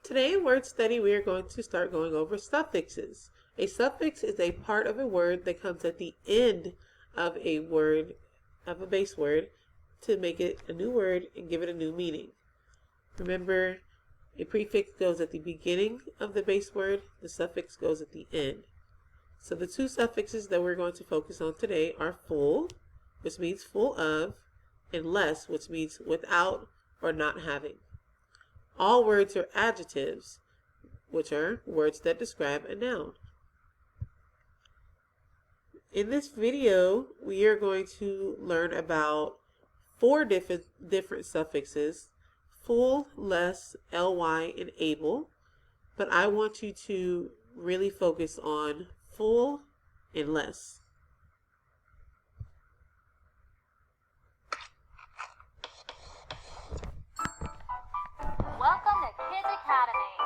Today in word study, we are going to start going over suffixes. A suffix is a part of a word that comes at the end of a word, of a base word, to make it a new word and give it a new meaning. Remember, a prefix goes at the beginning of the base word, the suffix goes at the end. So the two suffixes that we're going to focus on today are full, which means full of, and less, which means without or not having. All words are adjectives, which are words that describe a noun. In this video, we are going to learn about four different suffixes: full, less, ly, and able. But I want you to really focus on full and less. Welcome to Kids Academy.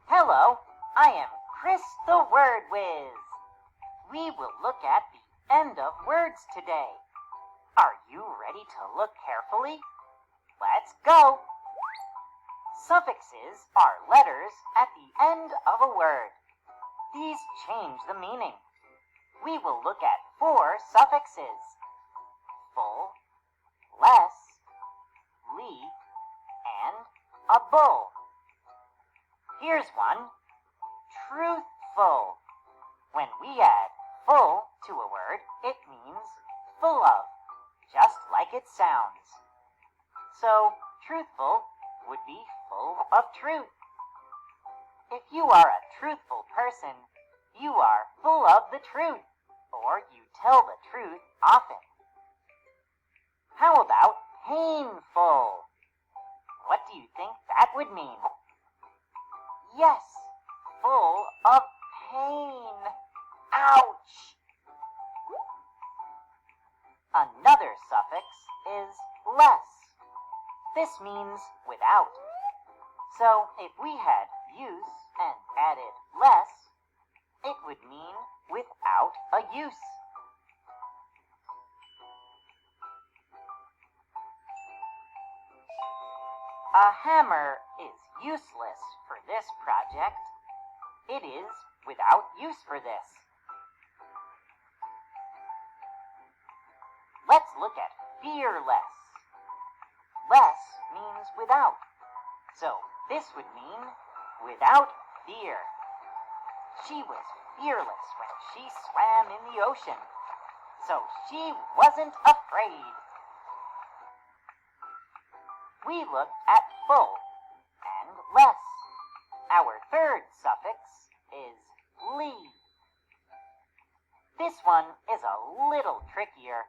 Hello, I am Chris the Word Whiz. We will look at the end of words today. Are you ready to look carefully? Let's go! Suffixes are letters at the end of a word. These change the meaning. We will look at four suffixes: full, less, ly, and able. Here's one: truthful. When we add full to a word, it means full of, just like it sounds. So, truthful would be full of truth. If you are a truthful person, you are full of the truth, or you tell the truth often. How about painful? What do you think that would mean? Yes, full of pain. Ouch! Another suffix is less. This means without. So if we had use and added less, it would mean without a use. A hammer is useless for this project. It is without use for this. Let's look at fearless. Less means without. So this would mean without fear. She was fearless when she swam in the ocean. So she wasn't afraid. We looked at full and less. Our third suffix is ly. This one is a little trickier,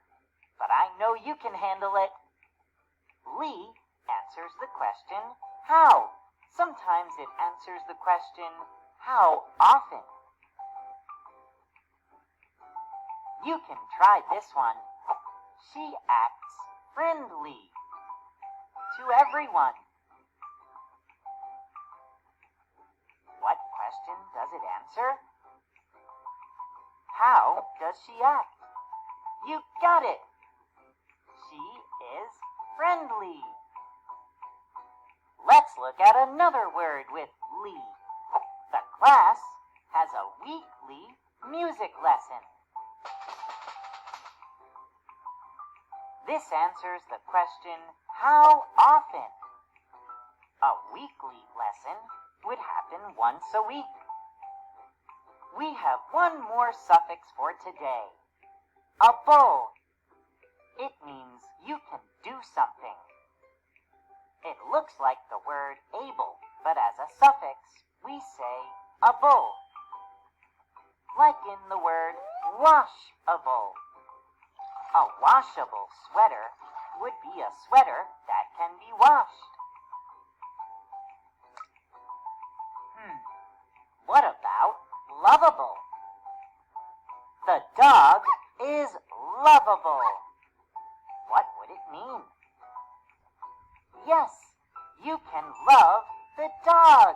but I know you can handle it. Ly answers the question, how? Sometimes it answers the question, how often? You can try this one. She acts friendly to everyone. What question does it answer? How does she act? You got it! She is friendly. Let's look at another word with ly. The class has a weekly music lesson. This answers the question, how often? A weekly lesson would happen once a week. We have one more suffix for today. Able. It means you can do something. It looks like the word able, but as a suffix, we say able. Like in the word washable. A washable sweater would be a sweater that can be washed. What about loveable? The dog is loveable. What would it mean? Yes, you can love the dog.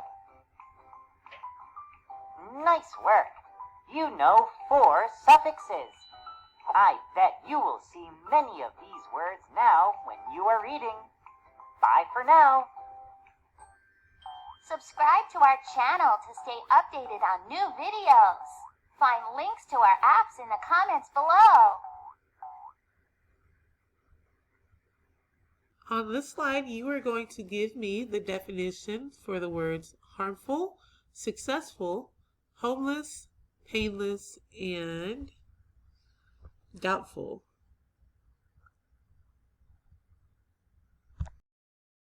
Nice work. You know 4 suffixes. I bet you will see many of these words now when you are reading. Bye for now. Subscribe to our channel to stay updated on new videos. Find links to our apps in the comments below. On this slide, you are going to give me the definitions for the words harmful, successful, homeless, painless, and doubtful.